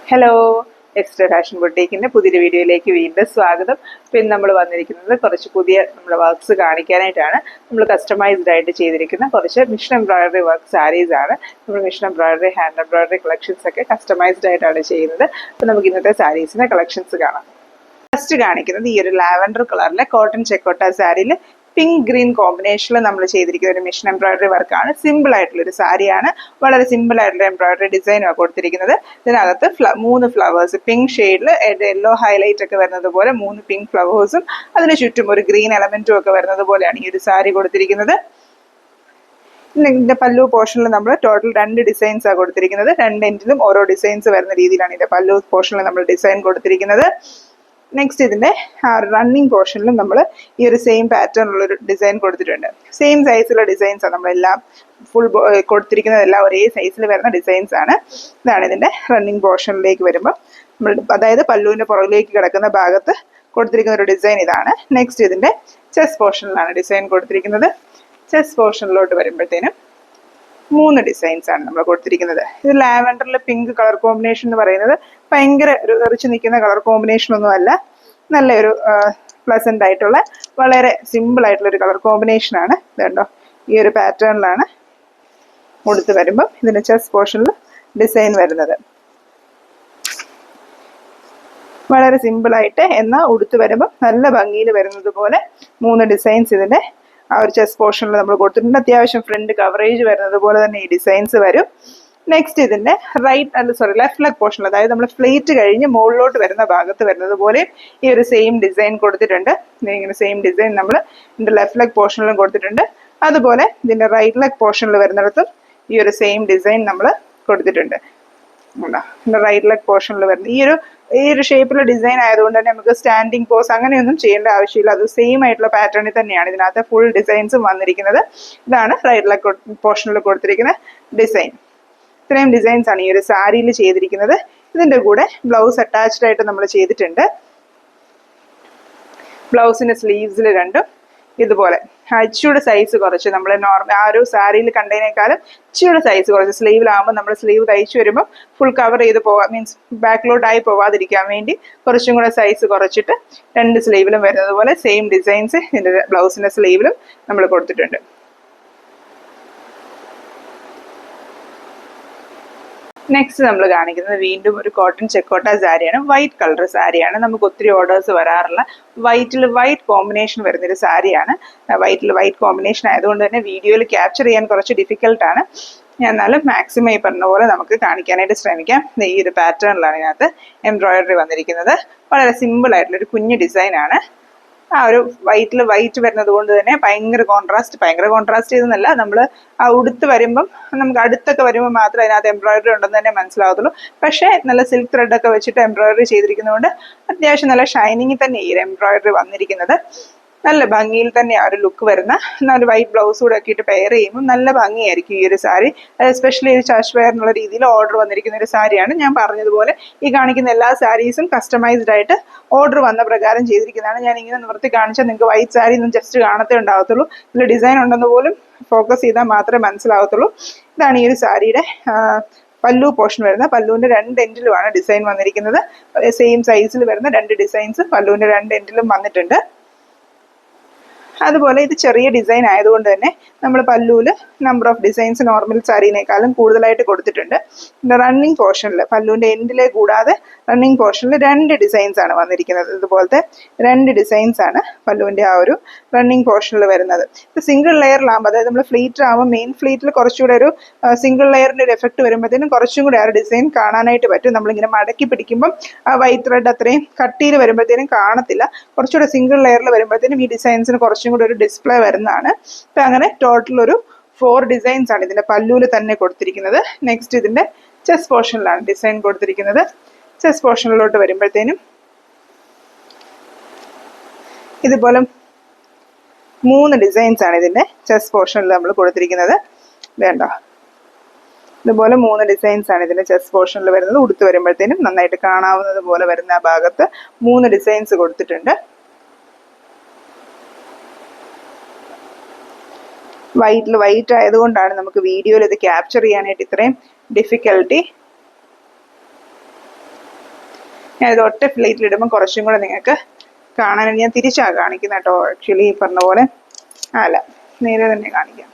Hello, extra fashion ബൊട്ടീക്കിൻ്റെ പുതിയൊരു വീഡിയോയിലേക്ക് വീണ്ടും സ്വാഗതം. പിന്നെ നമ്മൾ വന്നിരിക്കുന്നത് കുറച്ച് പുതിയ നമ്മുടെ വർക്ക്സ് കാണിക്കാനായിട്ടാണ്. നമ്മൾ കസ്റ്റമൈസ്ഡ് ആയിട്ട് ചെയ്തിരിക്കുന്ന കുറച്ച് മിഷൻ എംബ്രോയിഡറി വർക്ക് സാരീസ് ആണ്. നമ്മൾ mission embroidery, hand embroidery collections ഒക്കെ കസ്റ്റമൈസ്ഡ് ആയിട്ടാണ് ചെയ്യുന്നത്. അപ്പോൾ നമുക്ക് ഇന്നത്തെ സാരീസിൻ്റെ കളക്ഷൻസ് കാണാം. ഫസ്റ്റ് കാണിക്കുന്നത് ഈ ഒരു ലാവൻഡർ കളറിലെ കോട്ടൺ ചെക്കോട്ട സാരിയിൽ പിങ്ക് ഗ്രീൻ കോമ്പിനേഷനിൽ നമ്മൾ ചെയ്തിരിക്കുന്ന ഒരു മിഷൻ എംബ്രോയിഡറി വർക്കാണ്. സിമ്പിൾ ആയിട്ടുള്ള ഒരു സാരിയാണ്. വളരെ സിമ്പിൾ ആയിട്ടുള്ള എംബ്രോയിഡറി ഡിസൈനാണ് കൊടുത്തിരിക്കുന്നത്. ഇതിനകത്ത് 3 ഫ്ലവേഴ്സ് പിങ്ക് ഷെയ്ഡിൽ യെല്ലോ ഹൈലൈറ്റ് ഒക്കെ വരുന്നത് പോലെ 3 പിങ്ക് ഫ്ലവേഴ്സും അതിന് ചുറ്റും ഒരു ഗ്രീൻ എലമെന്റും ഒക്കെ വരുന്നത് പോലെയാണ് ഈ ഒരു സാരി കൊടുത്തിരിക്കുന്നത്. ഇതിന്റെ പല്ലു പോർഷനിൽ നമ്മൾ ടോട്ടൽ 2 ഡിസൈൻസാണ് കൊടുത്തിരിക്കുന്നത്. 2 എൻഡിലും ഓരോ ഡിസൈൻസ് വരുന്ന രീതിയിലാണ് ഇതിന്റെ പല്ലു പോർഷനിൽ നമ്മൾ ഡിസൈൻ കൊടുത്തിരിക്കുന്നത്. നെക്സ്റ്റ് ഇതിന്റെ റണ്ണിങ് പോർഷനിലും നമ്മൾ ഈ ഒരു സെയിം പാറ്റേൺ ഉള്ളൊരു ഡിസൈൻ കൊടുത്തിട്ടുണ്ട്. സെയിം സൈസിലുള്ള ഡിസൈൻസാണ് നമ്മളെല്ലാം ഫുൾ കൊടുത്തിരിക്കുന്നതെല്ലാം ഒരേ സൈസിൽ വരുന്ന ഡിസൈൻസ് ആണ്. ഇതാണ് ഇതിന്റെ റണ്ണിങ് പോർഷനിലേക്ക് വരുമ്പോൾ നമ്മൾ, അതായത് പല്ലുവിന്റെ പുറകിലേക്ക് കിടക്കുന്ന ഭാഗത്ത് കൊടുത്തിരിക്കുന്ന ഒരു ഡിസൈൻ ഇതാണ്. നെക്സ്റ്റ് ഇതിന്റെ ചെസ്റ്റ് പോർഷനിലാണ് ഡിസൈൻ കൊടുത്തിരിക്കുന്നത്. ചെസ്റ്റ് പോർഷനിലോട്ട് വരുമ്പോഴത്തേനും 3 ഡിസൈൻസ് ആണ് നമ്മൾ കൊടുത്തിരിക്കുന്നത്. ഇത് ലാവൻഡറിൽ പിങ്ക് കളർ കോമ്പിനേഷൻ എന്ന് പറയുന്നത് ഭയങ്കര ഒരു എറിച്ച് നിൽക്കുന്ന കളർ കോമ്പിനേഷൻ ഒന്നും അല്ല. നല്ലൊരു പ്ലസന്റ് ആയിട്ടുള്ള വളരെ സിമ്പിൾ ആയിട്ടുള്ള ഒരു കളർ കോമ്പിനേഷൻ ആണ്. ഇതുണ്ടോ, ഈ ഒരു പാറ്റേണിലാണ് കൊടുത്ത് വരുമ്പം ഇതിന്റെ ചെസ്റ്റ് പോർഷനിൽ ഡിസൈൻ വരുന്നത്. വളരെ സിമ്പിൾ ആയിട്ട് എന്നാൽ ഉടുത്ത് വരുമ്പം നല്ല ഭംഗിയിൽ വരുന്നത് പോലെ 3 ഡിസൈൻസ് ഇതിന്റെ ആ ഒരു ചെസ്റ്റ് പോർഷനിൽ നമ്മൾ കൊടുത്തിട്ടുണ്ട്. അത്യാവശ്യം ഫ്രണ്ട് കവറേജ് വരുന്നത് പോലെ തന്നെ ഈ ഡിസൈൻസ് വരും. നെക്സ്റ്റ് ഇതിന്റെ ലെഫ്റ്റ് ലെഗ് പോർഷനിൽ, അതായത് നമ്മൾ ഫ്ലേറ്റ് കഴിഞ്ഞ് മുകളിലോട്ട് വരുന്ന ഭാഗത്ത് വരുന്നത് പോലെ ഈ ഒരു സെയിം ഡിസൈൻ കൊടുത്തിട്ടുണ്ട്. ഇങ്ങനെ സെയിം ഡിസൈൻ നമ്മൾ ഇതിന്റെ ലെഫ്റ്റ് ലെഗ് പോർഷനിലും കൊടുത്തിട്ടുണ്ട്. അതുപോലെ ഇതിന്റെ റൈറ്റ് ലെഗ് പോർഷനിൽ വരുന്നിടത്തും ഈ ഒരു സെയിം ഡിസൈൻ നമ്മൾ കൊടുത്തിട്ടുണ്ട്. റൈറ്റ് ലെഗ് പോർഷനിൽ വരുന്നത് ഈ ഒരു ഷേപ്പിലുള്ള ഡിസൈൻ ആയതുകൊണ്ട് തന്നെ നമുക്ക് സ്റ്റാൻഡിങ് പോസ് അങ്ങനെയൊന്നും ചെയ്യേണ്ട ആവശ്യമില്ല. അത് സെയിം ആയിട്ടുള്ള പാറ്റേണിൽ തന്നെയാണ് ഇതിനകത്ത് ഫുൾ ഡിസൈൻസും വന്നിരിക്കുന്നത്. ഇതാണ് റൈറ്റ് ലെഗ് പോർഷനിൽ കൊടുത്തിരിക്കുന്ന ഡിസൈൻ. ഇത്രയും ഡിസൈൻസ് ആണ് ഈ ഒരു സാരിയിൽ ചെയ്തിരിക്കുന്നത്. ഇതിന്റെ കൂടെ ബ്ലൗസ് അറ്റാച്ച്ഡ് ആയിട്ട് നമ്മൾ ചെയ്തിട്ടുണ്ട്. ബ്ലൗസിന്റെ സ്ലീവ്സിൽ രണ്ടും ഇതുപോലെ ഇച്ചിയുടെ സൈസ് കുറച്ച് നമ്മൾ ആ ഒരു സാരിയിൽ കണ്ടതിനേക്കാളും ഇച്ചിയുടെ സൈസ് കുറച്ച് സ്ലീവിലാകുമ്പോൾ നമ്മൾ സ്ലീവ് തയ്ച്ചു വരുമ്പോൾ ഫുൾ കവർ ചെയ്ത് പോകാം, മീൻസ് ബാക്കിലോട്ടായി പോവാതിരിക്കാൻ വേണ്ടി കുറച്ചും കൂടെ സൈസ് കുറച്ചിട്ട് 2 സ്ലീവിലും വരുന്നത് പോലെ സെയിം ഡിസൈൻസ് ഇതിന്റെ ബ്ലൗസിന്റെ സ്ലീവിലും നമ്മൾ കൊടുത്തിട്ടുണ്ട്. നെക്സ്റ്റ് നമ്മൾ കാണിക്കുന്നത് വീണ്ടും ഒരു കോട്ടൺ ചെക്കോട്ട സാരിയാണ്. വൈറ്റ് കളർ സാരിയാണ്. നമുക്ക് ഒത്തിരി ഓർഡേഴ്സ് വരാറുള്ള വൈറ്റിൽ വൈറ്റ് കോമ്പിനേഷൻ വരുന്നൊരു സാരിയാണ്. വൈറ്റിൽ വൈറ്റ് കോമ്പിനേഷൻ ആയതുകൊണ്ട് തന്നെ വീഡിയോയിൽ ക്യാപ്ചർ ചെയ്യാൻ കുറച്ച് ഡിഫിക്കൽട്ടാണ്. എന്നാലും മാക്സിമം ഈ പറഞ്ഞ പോലെ നമുക്ക് കാണിക്കാനായിട്ട് ശ്രമിക്കാം. ഈ ഒരു പാറ്റേണിലാണ് ഇതിനകത്ത് എംബ്രോയിഡറി വന്നിരിക്കുന്നത്. വളരെ സിമ്പിൾ ആയിട്ടുള്ളൊരു കുഞ്ഞു ഡിസൈനാണ്. ആ ഒരു വൈറ്റിൽ വൈറ്റ് വരുന്നത് കൊണ്ട് തന്നെ ഭയങ്കര കോൺട്രാസ്റ്റ് ചെയ്തെന്നല്ല, നമ്മൾ ആ ഉടുത്ത് വരുമ്പം നമുക്ക് അടുത്തൊക്കെ വരുമ്പോൾ മാത്രമേ അതിനകത്ത് എംബ്രോയിഡറി ഉണ്ടെന്ന് തന്നെ മനസ്സിലാവത്തുള്ളൂ. പക്ഷേ നല്ല സിൽക്ക് ത്രെഡൊക്കെ വെച്ചിട്ട് എംബ്രോയിഡറി ചെയ്തിരിക്കുന്നതുകൊണ്ട് അത്യാവശ്യം നല്ല ഷൈനിങ്ങിൽ തന്നെ ഈ എംബ്രോയിഡറി വന്നിരിക്കുന്നത്. നല്ല ഭംഗിയിൽ തന്നെ ആ ഒരു ലുക്ക് വരുന്ന ഒരു വൈറ്റ് ബ്ലൗസ് കൂടെ ഒക്കെ ഇട്ട് പെയർ ചെയ്യുമ്പോൾ നല്ല ഭംഗിയായിരിക്കും ഈ ഒരു സാരി. എസ്പെഷ്യലി ഒരു ചർച്ച് വെയർ എന്നുള്ള രീതിയിൽ ഓർഡർ വന്നിരിക്കുന്ന ഒരു സാരിയാണ്. ഞാൻ പറഞ്ഞതുപോലെ ഈ കാണിക്കുന്ന എല്ലാ സാരീസും കസ്റ്റമൈസ്ഡ് ആയിട്ട് ഓർഡർ വന്ന പ്രകാരം ചെയ്തിരിക്കുന്നതാണ്. ഞാൻ ഇങ്ങനെ നിവർത്തി കാണിച്ചാൽ നിങ്ങൾക്ക് വൈറ്റ് സാരി ഒന്നും ജസ്റ്റ് കാണത്തേ ഉണ്ടാകത്തുള്ളൂ. ഇതിൽ ഡിസൈൻ ഉണ്ടെന്ന് പോലും ഫോക്കസ് ചെയ്താൽ മാത്രമേ മനസ്സിലാവത്തുള്ളൂ. ഇതാണ് ഈ ഒരു സാരിയുടെ പല്ലു പോർഷൻ വരുന്നത്. പല്ലുവിന്റെ 2 എൻഡിലുമാണ് ഡിസൈൻ വന്നിരിക്കുന്നത്. സെയിം സൈസിൽ വരുന്ന 2 ഡിസൈൻസ് പല്ലുവിന്റെ 2 എൻഡിലും വന്നിട്ടുണ്ട്. അതുപോലെ ഇത് ചെറിയ ഡിസൈൻ ആയതുകൊണ്ട് തന്നെ നമ്മൾ പല്ലുവിൽ നമ്പർ ഓഫ് ഡിസൈൻസ് നോർമൽ സാരീനേക്കാളും കൂടുതലായിട്ട് കൊടുത്തിട്ടുണ്ട്. റണ്ണിങ് പോർഷനിൽ പല്ലുവിൻ്റെ എൻഡിലെ കൂടാതെ റണ്ണിങ് പോർഷനിൽ 2 ഡിസൈൻസ് ആണ് വന്നിരിക്കുന്നത്. ഇതുപോലത്തെ 2 ഡിസൈൻസ് ആണ് പല്ലുവിൻ്റെ ആ ഒരു റണ്ണിങ് പോർഷനിൽ വരുന്നത്. ഇത് സിംഗിൾ ലെയറിലാകുമ്പോൾ, അതായത് നമ്മൾ ഫ്ലീറ്റർ ആകുമ്പോൾ മെയിൻ ഫ്ലീറ്റിൽ കുറച്ചുകൂടെ ഒരു സിംഗിൾ ലെയറിൻ്റെ ഒരു എഫക്ട് വരുമ്പോഴത്തേനും കുറച്ചും കൂടെ ആ ഒരു ഡിസൈൻ കാണാനായിട്ട് പറ്റും. നമ്മളിങ്ങനെ മടക്കി പിടിക്കുമ്പം ആ വൈറ്റ് ത്രെഡ് അത്രയും കട്ടിയിൽ വരുമ്പോഴത്തേനും കാണത്തില്ല. കുറച്ചുകൂടെ സിംഗിൾ ലെയറിൽ വരുമ്പോഴത്തേനും ഈ ഡിസൈൻസിന് കുറച്ചും കൂടെ ഒരു ഡിസ്പ്ലേ വരുന്നതാണ്. അപ്പം അങ്ങനെ ടോട്ടൽ ഒരു 4 ഡിസൈൻസ് ആണ് ഇതിന്റെ പല്ലുവിൽ തന്നെ കൊടുത്തിരിക്കുന്നത്. നെക്സ്റ്റ് ഇതിന്റെ ചെസ്റ്റ് പോർഷനിലാണ് ഡിസൈൻ കൊടുത്തിരിക്കുന്നത്. ചെസ്റ്റ് പോർഷനിലോട്ട് വരുമ്പോഴത്തേനും ഇതുപോലെ 3 ഡിസൈൻസ് ആണ് ഇതിന്റെ ചെസ്റ്റ് പോർഷനിൽ നമ്മൾ കൊടുത്തിരിക്കുന്നത്. വേണ്ട, ഇതുപോലെ 3 ഡിസൈൻസ് ആണ് ഇതിന്റെ ചെസ്റ്റ് പോർഷനിൽ വരുന്നത്. ഉടുത്ത് വരുമ്പോഴത്തേനും നന്നായിട്ട് കാണാവുന്നത് പോലെ വരുന്ന ആ ഭാഗത്ത് 3 ഡിസൈൻസ് കൊടുത്തിട്ടുണ്ട്. വൈറ്റ് ആയതുകൊണ്ടാണ് നമുക്ക് വീഡിയോയിൽ ഇത് ക്യാപ്ചർ ചെയ്യാനായിട്ട് ഇത്രയും ഡിഫിക്കൽട്ടി. ഞാനിത് ഒറ്റ പ്ലേറ്റിൽ ഇടുമ്പോൾ കുറച്ചും കൂടെ നിങ്ങൾക്ക് കാണാൻ ഞാൻ തിരിച്ചാണ് കാണിക്കുന്നത് കേട്ടോ. ആക്ച്വലി ഈ പറഞ്ഞ പോലെ അല്ല, നേരെ തന്നെ കാണിക്കാം.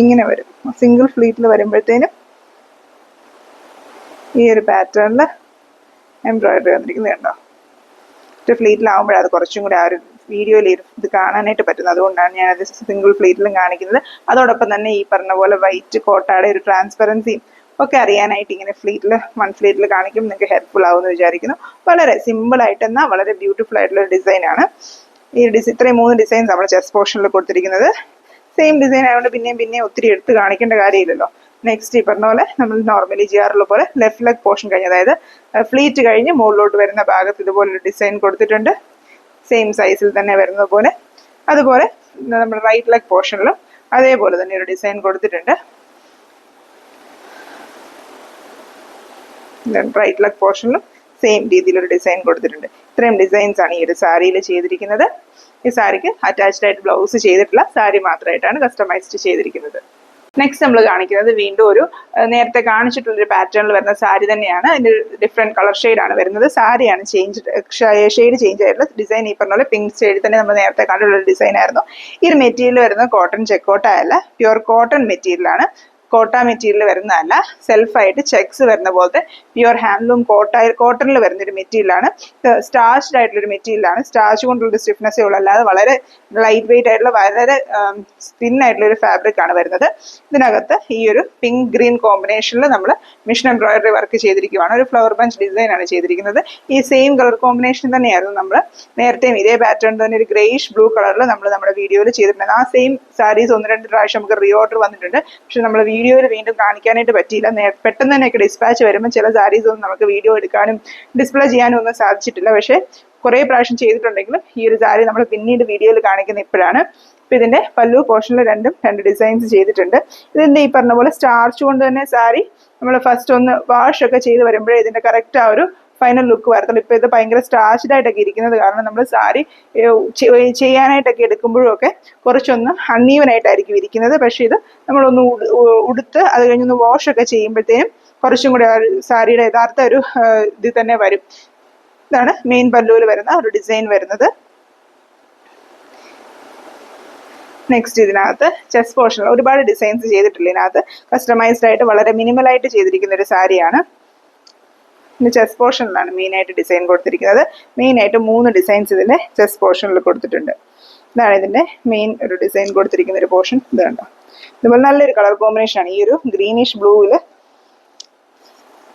ഇങ്ങനെ വരും. സിംഗിൾ ഫ്ലീറ്റിൽ വരുമ്പോഴത്തേനും ഈ ഒരു പാറ്റേണിൽ എംബ്രോയിഡറി വന്നിരിക്കുന്നത് കണ്ടോ. ഒറ്റ ഫ്ലീറ്റിലാവുമ്പോഴേ അത് കുറച്ചും കൂടെ ആ ഒരു വീഡിയോയിൽ ഇത് കാണാനായിട്ട് പറ്റുന്നത്. അതുകൊണ്ടാണ് ഞാനത് സിംഗിൾ ഫ്ലീറ്റിലും കാണിക്കുന്നത്. അതോടൊപ്പം തന്നെ ഈ പറഞ്ഞ പോലെ വൈറ്റ് കോട്ടയുടെ ഒരു ട്രാൻസ്പെറൻസിയും ഒക്കെ അറിയാനായിട്ട് ഇങ്ങനെ വൺ ഫ്ലീറ്റിൽ കാണിക്കും. നിങ്ങൾക്ക് ഹെൽപ്ഫുൾ ആവുമെന്ന് വിചാരിക്കുന്നു. വളരെ സിമ്പിളായിട്ട് എന്നാൽ വളരെ ബ്യൂട്ടിഫുൾ ആയിട്ടുള്ള ഡിസൈനാണ്. ഈ ഇത്രയും 3 ഡിസൈൻസ് നമ്മൾ ചെസ്റ്റ് പോർഷനിൽ കൊടുത്തിരിക്കുന്നത്. സെയിം ഡിസൈൻ ആയതുകൊണ്ട് പിന്നെയും ഒത്തിരി എടുത്ത് കാണിക്കേണ്ട കാര്യമില്ലല്ലോ. നെക്സ്റ്റ് ഈ പറഞ്ഞ പോലെ നമ്മൾ നോർമലി ചെയ്യാറുള്ള പോലെ ലെഫ്റ്റ് ലെഗ് പോർഷൻ കഴിഞ്ഞ്, അതായത് ഫ്ലീറ്റ് കഴിഞ്ഞ് മുകളിലോട്ട് വരുന്ന ഭാഗത്ത് ഇതുപോലൊരു ഡിസൈൻ കൊടുത്തിട്ടുണ്ട്. സെയിം സൈസിൽ തന്നെ വരുന്നത് പോലെ. അതുപോലെ നമ്മൾ റൈറ്റ് ലെഗ് പോർഷനിലും അതേപോലെ തന്നെ ഒരു ഡിസൈൻ കൊടുത്തിട്ടുണ്ട്. റൈറ്റ് ലെഗ് പോർഷനിലും സെയിം രീതിയിലൊരു ഡിസൈൻ കൊടുത്തിട്ടുണ്ട്. ഇത്രയും ഡിസൈൻസ് ആണ് ഈ ഒരു സാരിയിൽ ചെയ്തിരിക്കുന്നത്. ഈ സാരിക്ക് അറ്റാച്ച്ഡ് ആയിട്ട് ബ്ലൗസ് ചെയ്തിട്ടില്ല, സാരി മാത്രമായിട്ടാണ് കസ്റ്റമൈസ്ഡ് ചെയ്തിരിക്കുന്നത്. നെക്സ്റ്റ് നമ്മൾ കാണിക്കുന്നത് വീണ്ടും ഒരു നേരത്തെ കാണിച്ചിട്ടുള്ളൊരു പാറ്റേണിൽ വരുന്ന സാരി തന്നെയാണ്. അതിൻ്റെ ഡിഫറെൻറ്റ് കളർ ഷെയ്ഡാണ് വരുന്നത്. സാരിയാണ് ഷെയ്ഡ് ചേഞ്ച് ആയിട്ടുള്ള ഡിസൈൻ. ഈ പറഞ്ഞ പോലെ പിങ്ക് ഷെയ്ഡിൽ തന്നെ നമ്മൾ നേരത്തെ കണ്ടിട്ടുള്ള ഡിസൈൻ ആയിരുന്നു. ഈ ഒരു മെറ്റീരിയൽ വരുന്നത് കോട്ടൺ ചെക്കോട്ട അല്ല, പ്യുവർ കോട്ടൺ മെറ്റീരിയലാണ്. കോട്ട മെറ്റീരിയൽ വരുന്നതല്ല, സെൽഫായിട്ട് ചെക്സ് വരുന്ന പോലത്തെ പ്യുവർ ഹാൻഡ്ലൂം കോട്ടണിൽ വരുന്നൊരു മെറ്റീരിയലാണ്. സ്റ്റാർച്ച്ഡ് ആയിട്ടുള്ളൊരു മെറ്റീരിയലാണ്. സ്റ്റാർച്ച് കൊണ്ടുള്ളൊരു സ്റ്റിഫ്നെസ്സേ ഉള്ളൂ, അല്ലാതെ വളരെ ലൈറ്റ് വെയിറ്റ് ആയിട്ടുള്ള വളരെ തിൻ ആയിട്ടുള്ള ഒരു ഫാബ്രിക് ആണ് വരുന്നത്. ഇതിനകത്ത് ഈ ഒരു പിങ്ക് ഗ്രീൻ കോമ്പിനേഷനിൽ നമ്മൾ മിഷൻ എംബ്രോയിഡറി വർക്ക് ചെയ്തിരിക്കുകയാണ്. ഒരു ഫ്ലവർ ബഞ്ച് ഡിസൈൻ ആണ് ചെയ്തിരിക്കുന്നത്. ഈ സെയിം കളർ കോമ്പിനേഷൻ തന്നെയായിരുന്നു നമ്മൾ നേരത്തെയും ഇതേ പാറ്റേൺ തന്നെ ഒരു ഗ്രേയിഷ് ബ്ലൂ കളറിൽ നമ്മൾ നമ്മുടെ വീഡിയോയിൽ ചെയ്തിട്ടുണ്ട്. ആ സെയിം സാരീസ് 1-2 പ്രാവശ്യം നമുക്ക് റീഓർഡർ വന്നിട്ടുണ്ട്. പക്ഷെ നമ്മൾ വീഡിയോയിൽ വീണ്ടും കാണിക്കാനായിട്ട് പറ്റിയില്ല. പെട്ടെന്ന് തന്നെയൊക്കെ ഡിസ്പാച്ച് വരുമ്പോൾ ചില സാരീസ് ഒന്നും നമുക്ക് വീഡിയോ എടുക്കാനും ഡിസ്പ്ലേ ചെയ്യാനും ഒന്നും സാധിച്ചിട്ടില്ല. പക്ഷേ കുറേ പ്രാവശ്യം ചെയ്തിട്ടുണ്ടെങ്കിലും ഈ ഒരു സാരി നമ്മൾ പിന്നീട് വീഡിയോയിൽ കാണിക്കുന്ന ഇപ്പോഴാണ്. ഇപ്പം ഇതിൻ്റെ പല്ലു പോർഷനിൽ 2 ഡിസൈൻസ് ചെയ്തിട്ടുണ്ട്. ഇതിൻ്റെ ഈ പറഞ്ഞ പോലെ സ്റ്റാർച്ച് കൊണ്ട് തന്നെ സാരി നമ്മൾ ഫസ്റ്റ് ഒന്ന് വാഷ് ഒക്കെ ചെയ്ത് വരുമ്പോഴേ ഇതിൻ്റെ കറക്റ്റ് ആ ഒരു ഫൈനൽ ലുക്ക് വരത്തുള്ളൂ. ഇപ്പൊ ഇത് ഭയങ്കര സ്റ്റാർച്ച്ഡ് ആയിട്ടൊക്കെ ഇരിക്കുന്നത് കാരണം നമ്മൾ സാരി ചെയ്യാനായിട്ടൊക്കെ എടുക്കുമ്പോഴും ഒക്കെ കുറച്ചൊന്ന് അൺഈവൻ ആയിട്ടായിരിക്കും ഇരിക്കുന്നത്. പക്ഷെ ഇത് നമ്മളൊന്ന് ഉടുത്ത് അത് കഴിഞ്ഞൊന്ന് വാഷ് ഒക്കെ ചെയ്യുമ്പോഴത്തേനും കുറച്ചും കൂടെ സാരിയുടെ യഥാർത്ഥ ഒരു ഇത് തന്നെ വരും. ഇതാണ് മെയിൻ പല്ലുവിൽ വരുന്ന ഒരു ഡിസൈൻ വരുന്നത്. നെക്സ്റ്റ് ഇതിനകത്ത് ചെസ്റ്റ് പോർഷനിൽ ഒരുപാട് ഡിസൈൻസ് ചെയ്തിട്ടില്ല. ഇതിനകത്ത് കസ്റ്റമൈസ്ഡ് ആയിട്ട് വളരെ മിനിമലായിട്ട് ചെയ്തിരിക്കുന്ന ഒരു സാരിയാണ്. ചെസ്റ്റ് പോർഷനിലാണ് മെയിനായിട്ട് ഡിസൈൻ കൊടുത്തിരിക്കുന്നത്. മെയിനായിട്ട് 3 ഡിസൈൻസ് ഇതിൻ്റെ ചെസ്റ്റ് പോർഷനിൽ കൊടുത്തിട്ടുണ്ട്. ഇതാണ് ഇതിൻ്റെ മെയിൻ ഒരു ഡിസൈൻ കൊടുത്തിരിക്കുന്ന ഒരു പോർഷൻ. ഇത് കണ്ടോ, ഇതുപോലെ നല്ലൊരു കളർ കോമ്പിനേഷനാണ്. ഈ ഒരു ഗ്രീനിഷ് ബ്ലൂവിൽ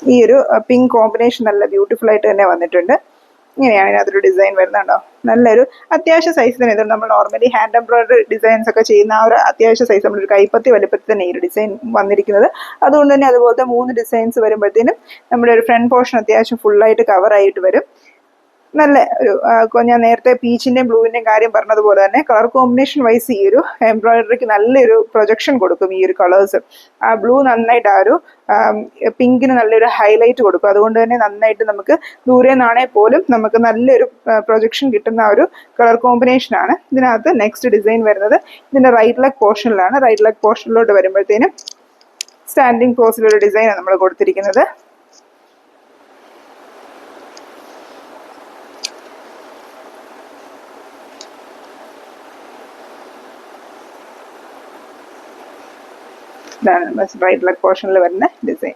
ഈ ഒരു പിങ്ക് കോമ്പിനേഷൻ നല്ല ബ്യൂട്ടിഫുൾ ആയിട്ട് തന്നെ വന്നിട്ടുണ്ട്. ഇങ്ങനെയാണ് ഇതിനകത്തൊരു ഡിസൈൻ വരുന്നുണ്ടോ. നല്ലൊരു അത്യാവശ്യ സൈസ് തന്നെ. ഇത് നമ്മൾ നോർമലി ഹാൻഡ് എംബ്രോയിഡറി ഡിസൈൻസ് ഒക്കെ ചെയ്യുന്ന ആ ഒരു അത്യാവശ്യ സൈസ്, നമ്മളൊരു കൈപ്പത്തി വലിപ്പത്തിൽ തന്നെ ഈ ഒരു ഡിസൈൻ വന്നിരിക്കുന്നത്. അതുകൊണ്ട് തന്നെ അതുപോലത്തെ 3 ഡിസൈൻസ് വരുമ്പോഴത്തേനും നമ്മുടെ ഒരു ഫ്രണ്ട് പോർഷൻ അത്യാവശ്യം ഫുള്ളായിട്ട് കവറായിട്ട് വരും. നല്ല ഒരു ഞാൻ നേരത്തെ പീച്ചിൻ്റെയും ബ്ലൂവിൻ്റെയും കാര്യം പറഞ്ഞതുപോലെ തന്നെ കളർ കോമ്പിനേഷൻ വൈസ് ഈ ഒരു എംബ്രോയിഡറിക്ക് നല്ലൊരു പ്രൊജക്ഷൻ കൊടുക്കും. ഈ ഒരു കളേഴ്സ് ആ ബ്ലൂ നന്നായിട്ട് ആ ഒരു പിങ്കിന് നല്ലൊരു ഹൈലൈറ്റ് കൊടുക്കും. അതുകൊണ്ട് തന്നെ നന്നായിട്ട് നമുക്ക് ദൂരെ നിന്നാണെങ്കിൽ പോലും നമുക്ക് നല്ലൊരു പ്രൊജക്ഷൻ കിട്ടുന്ന ആ ഒരു കളർ കോമ്പിനേഷനാണ്. ഇതിനകത്ത് നെക്സ്റ്റ് ഡിസൈൻ വരുന്നത് ഇതിൻ്റെ റൈറ്റ് ലെഗ് പോർഷനിലാണ്. റൈറ്റ് ലെഗ് പോർഷനിലോട്ട് വരുമ്പോഴത്തേനും സ്റ്റാൻഡിങ് പോസിലൊരു ഡിസൈനാണ് നമ്മൾ കൊടുത്തിരിക്കുന്നത്. ഇതാണ് റൈറ്റ് ലെഗ് പോർഷനിൽ വരുന്ന ഡിസൈൻ.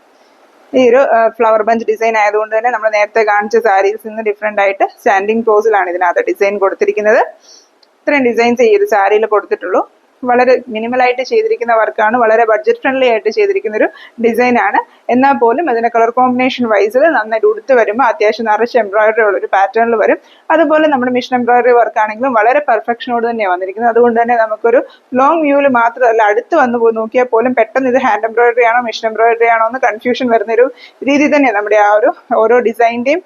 ഈ ഒരു ഫ്ലവർ ബഞ്ച് ഡിസൈൻ ആയതുകൊണ്ട് തന്നെ നമ്മൾ നേരത്തെ കാണിച്ച സാരീസിൽ നിന്ന് ഡിഫറെൻ്റ് ആയിട്ട് സ്റ്റാൻഡിങ് പോസിലാണ് ഇതിനകത്ത് ഡിസൈൻ കൊടുത്തിരിക്കുന്നത്. ഇത്രയും ഡിസൈൻസ് ഈ ഒരു സാരിയിൽ കൊടുത്തിട്ടുള്ളൂ. വളരെ മിനിമലായിട്ട് ചെയ്തിരിക്കുന്ന വർക്കാണ്. വളരെ ബഡ്ജറ്റ് ഫ്രണ്ട്ലി ആയിട്ട് ചെയ്തിരിക്കുന്ന ഒരു ഡിസൈനാണ്. എന്നാൽ പോലും അതിൻ്റെ കളർ കോമ്പിനേഷൻ വൈസിൽ നന്നായിട്ട് ഉടുത്ത് വരുമ്പോൾ അത്യാവശ്യം നിറച്ച് എംബ്രോയിഡറി ഉള്ളൊരു പാറ്റേണിൽ വരും. അതുപോലെ നമ്മുടെ മിഷൻ എംബ്രോയിഡറി വർക്ക് ആണെങ്കിലും വളരെ പെർഫെക്ഷനോട് തന്നെയാണ് വന്നിരിക്കുന്നത്. അതുകൊണ്ട് തന്നെ നമുക്കൊരു ലോങ് വ്യൂവിൽ മാത്രമല്ല അടുത്ത് വന്ന് നോക്കിയാൽ പോലും പെട്ടെന്ന് ഇത് ഹാൻഡ് എംബ്രോയിഡറി ആണോ മിഷൻ എംബ്രോയിഡറി ആണോ എന്ന് കൺഫ്യൂഷൻ വരുന്നൊരു രീതി തന്നെയാണ് നമ്മുടെ ആ ഒരു ഓരോ ഡിസൈൻ്റെയും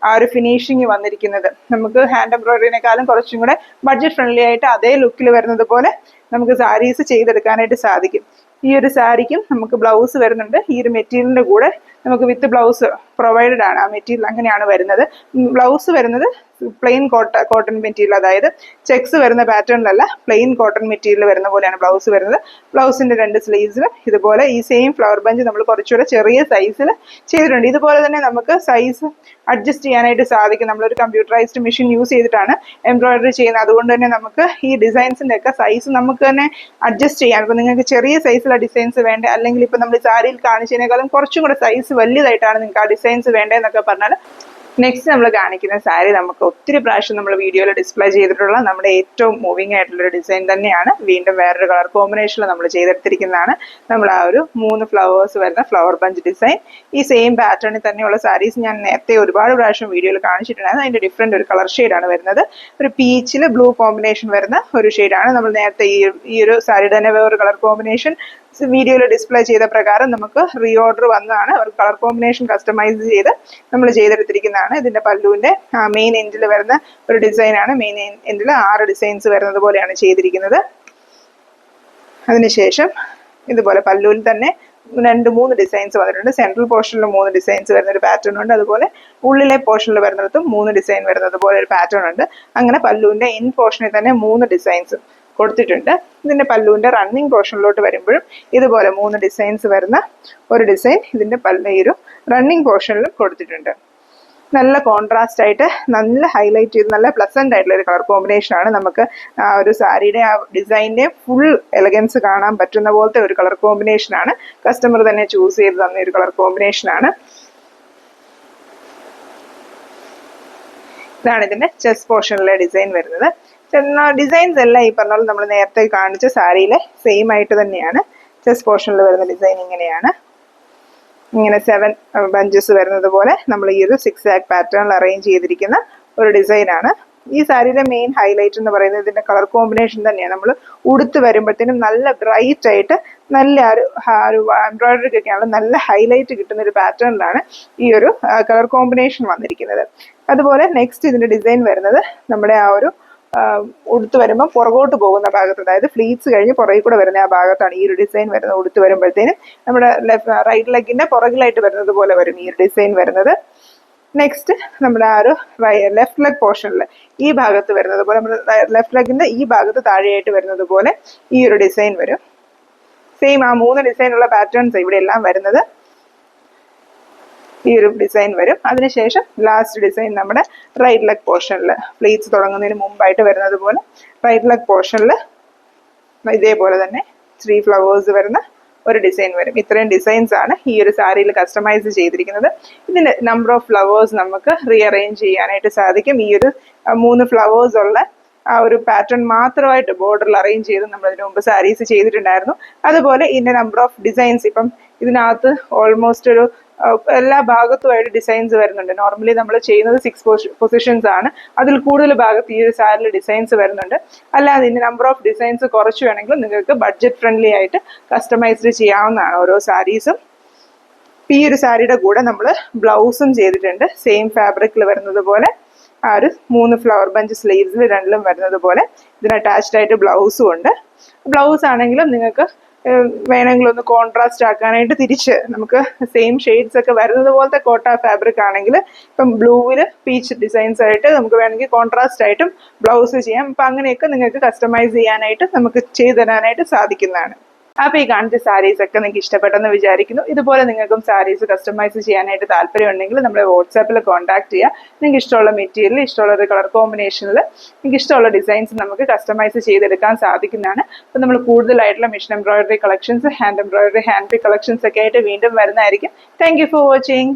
ആ ഒരു ഫിനിഷിങ് വന്നിരിക്കുന്നത്. നമുക്ക് ഹാൻഡ് എംബ്രോയിഡറിനേക്കാളും കുറച്ചും കൂടെ ബഡ്ജറ്റ് ഫ്രണ്ട്ലി ആയിട്ട് അതേ ലുക്കിൽ വരുന്നത് പോലെ നമുക്ക് സാരീസ് ചെയ്തെടുക്കാനായിട്ട് സാധിക്കും. ഈ ഒരു സാരിക്കും നമുക്ക് ബ്ലൗസ് വരുന്നുണ്ട്. ഈ ഒരു മെറ്റീരിയലിൻ്റെ കൂടെ നമുക്ക് വിത്ത് ബ്ലൗസ് പ്രൊവൈഡഡ് ആണ്. ആ മെറ്റീരിയൽ അങ്ങനെയാണ് വരുന്നത്. ബ്ലൗസ് വരുന്നത് പ്ലെയിൻ കോട്ടൺ മെറ്റീരിയൽ, അതായത് ചെക്സ് വരുന്ന പാറ്റേണിലല്ല, പ്ലെയിൻ കോട്ടൺ മെറ്റീരിയൽ വരുന്ന പോലെയാണ് ബ്ലൗസ് വരുന്നത്. ബ്ലൗസിന്റെ 2 സ്ലീവ്സിൽ ഇതുപോലെ ഈ സെയിം ഫ്ലവർ ബഞ്ച് നമ്മൾ കുറച്ചുകൂടെ ചെറിയ സൈസിൽ ചെയ്തിട്ടുണ്ട്. ഇതുപോലെ തന്നെ നമുക്ക് സൈസ് അഡ്ജസ്റ്റ് ചെയ്യാനായിട്ട് സാധിക്കും. നമ്മളൊരു കമ്പ്യൂട്ടറൈസ്ഡ് മെഷീൻ യൂസ് ചെയ്തിട്ടാണ് എംബ്രോയിഡറി ചെയ്യുന്നത്. അതുകൊണ്ട് തന്നെ നമുക്ക് ഈ ഡിസൈൻസിന്റെ ഒക്കെ സൈസ് നമുക്ക് തന്നെ അഡ്ജസ്റ്റ് ചെയ്യാം. ഇപ്പൊ നിങ്ങൾക്ക് ചെറിയ സൈസിലുള്ള ഡിസൈൻസ് വേണ്ട, അല്ലെങ്കിൽ ഇപ്പൊ നമ്മൾ സാരിയിൽ കാണിച്ചതിനേക്കാളും കുറച്ചും കൂടെ സൈസ് വലിയതായിട്ടാണ് നിങ്ങൾക്ക് ആ ഡിസൈൻസ് വേണ്ടതെന്നൊക്കെ പറഞ്ഞാൽ, നെക്സ്റ്റ് നമ്മൾ കാണിക്കുന്ന സാരി നമുക്ക് ഒത്തിരി പ്രാവശ്യം നമ്മൾ വീഡിയോയിൽ ഡിസ്പ്ലേ ചെയ്തിട്ടുള്ള നമ്മുടെ ഏറ്റവും മൂവിങ് ആയിട്ടുള്ളൊരു ഡിസൈൻ തന്നെയാണ്. വീണ്ടും വേറൊരു കളർ കോമ്പിനേഷനിൽ നമ്മൾ ചെയ്തെടുത്തിരിക്കുന്നതാണ്. നമ്മൾ ആ ഒരു 3 ഫ്ലവേഴ്സ് വരുന്ന ഫ്ലവർ ബഞ്ച് ഡിസൈൻ, ഈ സെയിം പാറ്റേണിൽ തന്നെയുള്ള സാരീസ് ഞാൻ നേരത്തെ ഒരുപാട് പ്രാവശ്യം വീഡിയോയിൽ കാണിച്ചിട്ടുണ്ടായിരുന്നു. അതിന്റെ ഡിഫറെന്റ് ഒരു കളർ ഷെയ്ഡാണ് വരുന്നത്. ഒരു പീച്ചിൽ ബ്ലൂ കോമ്പിനേഷൻ വരുന്ന ഒരു ഷെയ്ഡാണ്. നമ്മൾ നേരത്തെ ഈ ഒരു സാരിയുടെ തന്നെ വേറൊരു കളർ കോമ്പിനേഷൻ വീഡിയോയിൽ ഡിസ്പ്ലേ ചെയ്ത പ്രകാരം നമുക്ക് റീ ഓർഡർ വന്നതാണ്. ഒരു കളർ കോമ്പിനേഷൻ കസ്റ്റമൈസ് ചെയ്ത് നമ്മൾ ചെയ്തെടുത്തിരിക്കുന്നതാണ്. ഇതിന്റെ പല്ലുവിന്റെ മെയിൻ എൻഡിൽ വരുന്ന ഒരു ഡിസൈനാണ്. മെയിൻ എൻഡിൽ 6 ഡിസൈൻസ് വരുന്നത് പോലെയാണ് ചെയ്തിരിക്കുന്നത്. അതിനുശേഷം ഇതുപോലെ പല്ലുവിൽ തന്നെ 2-3 ഡിസൈൻസ് വന്നിട്ടുണ്ട്. സെൻട്രൽ പോർഷനിൽ 3 ഡിസൈൻസ് വരുന്ന ഒരു പാറ്റേൺ ഉണ്ട്. അതുപോലെ ഉള്ളിലെ പോർഷനിൽ വരുന്നിടത്തും 3 ഡിസൈൻ വരുന്നത് പോലെ ഒരു പാറ്റേൺ ഉണ്ട്. അങ്ങനെ പല്ലുവിന്റെ ഇൻ പോർഷനിൽ തന്നെ 3 ഡിസൈൻസ് കൊടുത്തിട്ടുണ്ട്. ഇതിന്റെ പല്ലുവിന്റെ റണ്ണിങ് പോർഷനിലോട്ട് വരുമ്പോഴും ഇതുപോലെ 3 ഡിസൈൻസ് വരുന്ന ഒരു ഡിസൈൻ ഇതിന്റെ ഈ ഒരു റണ്ണിങ് പോർഷനിലും കൊടുത്തിട്ടുണ്ട്. നല്ല കോൺട്രാസ്റ്റ് ആയിട്ട് നല്ല ഹൈലൈറ്റ് ചെയ്ത് നല്ല പ്ലസന്റ് ആയിട്ടുള്ള ഒരു കളർ കോമ്പിനേഷൻ ആണ്. നമുക്ക് ആ ഒരു സാരിയുടെ ആ ഡിസൈനിന്റെ ഫുൾ എലഗൻസ് കാണാൻ പറ്റുന്ന പോലത്തെ ഒരു കളർ കോമ്പിനേഷൻ ആണ്. കസ്റ്റമർ തന്നെ ചൂസ് ചെയ്ത് തന്ന ഒരു കളർ കോമ്പിനേഷൻ ആണ്. ഇതാണ് ഇതിന്റെ ചെസ്റ്റ് പോർഷനിലെ ഡിസൈൻ വരുന്നത്. ഡിസൈൻസ് എല്ലാം ഈ പറഞ്ഞ പോലെ നമ്മൾ നേരത്തെ കാണിച്ച സാരിയിലെ സെയിം ആയിട്ട് തന്നെയാണ്. ചെസ്റ്റ് പോർഷനിൽ വരുന്ന ഡിസൈൻ ഇങ്ങനെയാണ്. ഇങ്ങനെ 7 ബഞ്ചസ് വരുന്നത് പോലെ നമ്മൾ ഈ ഒരു 6 ആഗ് പാറ്റേണിൽ അറേഞ്ച് ചെയ്തിരിക്കുന്ന ഒരു ഡിസൈനാണ്. ഈ സാരിയുടെ മെയിൻ ഹൈലൈറ്റ് എന്ന് പറയുന്നത് ഇതിന്റെ കളർ കോമ്പിനേഷൻ തന്നെയാണ്. നമ്മൾ ഉടുത്ത് വരുമ്പോഴത്തേനും നല്ല ബ്രൈറ്റ് ആയിട്ട് നല്ല ഒരു എംബ്രോയിഡറിക്കൊക്കെയാണ് നല്ല ഹൈലൈറ്റ് കിട്ടുന്ന ഒരു പാറ്റേണിലാണ് ഈ ഒരു കളർ കോമ്പിനേഷൻ വന്നിരിക്കുന്നത്. അതുപോലെ നെക്സ്റ്റ് ഇതിന്റെ ഡിസൈൻ വരുന്നത് നമ്മുടെ ആ ഒരു ഉടുത്ത് വരുമ്പോൾ പുറകോട്ട് പോകുന്ന ഭാഗത്ത്, അതായത് ഫ്ലീറ്റ്സ് കഴിഞ്ഞ് പുറകിൽ കൂടെ വരുന്ന ആ ഭാഗത്താണ് ഈ ഒരു ഡിസൈൻ വരുന്നത്. ഉടുത്ത് വരുമ്പോഴത്തേനും നമ്മുടെ റൈറ്റ് ലെഗിന്റെ പുറകിലായിട്ട് വരുന്നത് പോലെ വരും ഈ ഒരു ഡിസൈൻ വരുന്നത്. നെക്സ്റ്റ് നമ്മുടെ ആ ഒരു ലെഫ്റ്റ് ലെഗ് പോർഷനിൽ ഈ ഭാഗത്ത് വരുന്നത് പോലെ, നമ്മുടെ ലെഫ്റ്റ് ലെഗിന്റെ ഈ ഭാഗത്ത് താഴെയായിട്ട് വരുന്നത് പോലെ ഈ ഒരു ഡിസൈൻ വരും. സെയിം ആ 3 ഡിസൈനുള്ള പാറ്റേൺസ് ഇവിടെ എല്ലാം വരുന്നത്. ഈ ഒരു ഡിസൈൻ വരും. അതിനുശേഷം ലാസ്റ്റ് ഡിസൈൻ നമ്മുടെ റൈറ്റ് ലെഗ് പോർഷനിൽ പ്ലീറ്റ്സ് തുടങ്ങുന്നതിന് മുമ്പായിട്ട് വരുന്നത് പോലെ റൈറ്റ് ലെഗ് പോർഷനിൽ ഇതേപോലെ തന്നെ 3 ഫ്ലവേഴ്സ് വരുന്ന ഒരു ഡിസൈൻ വരും. ഇത്രയും ഡിസൈൻസ് ആണ് ഈ ഒരു സാരിയിൽ കസ്റ്റമൈസ് ചെയ്തിരിക്കുന്നത്. ഇതിന്റെ നമ്പർ ഓഫ് ഫ്ലവേഴ്സ് നമുക്ക് റീഅറേഞ്ച് ചെയ്യാനായിട്ട് സാധിക്കും. ഈ ഒരു 3 ഫ്ലവേഴ്സ് ഉള്ള ആ ഒരു പാറ്റേൺ മാത്രമായിട്ട് ബോർഡറിൽ അറേഞ്ച് ചെയ്ത് നമ്മൾ ഇതിനു മുമ്പ് സാരീസ് ചെയ്തിട്ടുണ്ടായിരുന്നു. അതുപോലെ ഇതിന്റെ നമ്പർ ഓഫ് ഡിസൈൻസ് ഇപ്പം ഇതിനകത്ത് ഓൾമോസ്റ്റ് ഒരു എല്ലാ ഭാഗത്തുമായിട്ട് ഡിസൈൻസ് വരുന്നുണ്ട്. നോർമലി നമ്മൾ ചെയ്യുന്നത് 6 പൊസിഷൻസ് ആണ്. അതിൽ കൂടുതൽ ഭാഗത്ത് ഈ ഒരു സാരിയിൽ ഡിസൈൻസ് വരുന്നുണ്ട്. അല്ലാതെ ഇതിന്റെ നമ്പർ ഓഫ് ഡിസൈൻസ് കുറച്ച് വേണമെങ്കിലും നിങ്ങൾക്ക് ബഡ്ജറ്റ് ഫ്രണ്ട്ലി ആയിട്ട് കസ്റ്റമൈസ്ഡ് ചെയ്യാവുന്നതാണ് ഓരോ സാരീസും. ഈ ഒരു സാരിയുടെ കൂടെ നമ്മൾ ബ്ലൗസും ചെയ്തിട്ടുണ്ട്. സെയിം ഫാബ്രിക്കിൽ വരുന്നത് പോലെ ആ ഒരു 3 ഫ്ലവർ ബഞ്ച് സ്ലീവ്സിൽ 2ലും വരുന്നത് പോലെ ഇതിന് അറ്റാച്ച്ഡ് ആയിട്ട് ബ്ലൗസും ഉണ്ട്. ബ്ലൗസ് ആണെങ്കിലും നിങ്ങൾക്ക് വേണമെങ്കിൽ ഒന്ന് കോൺട്രാസ്റ്റ് ആക്കാനായിട്ട് തിരിച്ച് നമുക്ക് സെയിം ഷെയ്ഡ്സ് ഒക്കെ വരുന്നത് പോലത്തെ കോട്ട ഫാബ്രിക് ആണെങ്കിൽ ഇപ്പം ബ്ലൂവിൽ പീച്ച് ഡിസൈൻസ് ആയിട്ട് നമുക്ക് വേണമെങ്കിൽ കോൺട്രാസ്റ്റ് ആയിട്ടും ബ്ലൗസ് ചെയ്യാം. അപ്പം അങ്ങനെയൊക്കെ നിങ്ങൾക്ക് കസ്റ്റമൈസ് ചെയ്യാനായിട്ട് നമുക്ക് ചെയ്തു തരാനായിട്ട് സാധിക്കുന്നതാണ്. അപ്പോൾ ഈ കാണിച്ച സാരീസ് ഒക്കെ നിങ്ങൾക്ക് ഇഷ്ടപ്പെട്ടെന്ന് വിചാരിക്കുന്നു. ഇതുപോലെ നിങ്ങൾക്കും സാരീസ് കസ്റ്റമൈസ് ചെയ്യാനായിട്ട് താല്പര്യമുണ്ടെങ്കിൽ നമ്മളെ വാട്സാപ്പിൽ കോൺടാക്ട് ചെയ്യുക. നിങ്ങൾക്ക് ഇഷ്ടമുള്ള മെറ്റീരിയൽ, ഇഷ്ടമുള്ള ഒരു കളർ കോമ്പിനേഷനിൽ നിങ്ങൾക്ക് ഇഷ്ടമുള്ള ഡിസൈൻസ് നമുക്ക് കസ്റ്റമൈസ് ചെയ്തെടുക്കാൻ സാധിക്കുന്നതാണ്. അപ്പോൾ നമ്മൾ കൂടുതലായിട്ടുള്ള machine embroidery collections, hand embroidery, hand pick collections ഒക്കെ ആയിട്ട് വീണ്ടും വരുന്നതായിരിക്കും. Thank you for watching.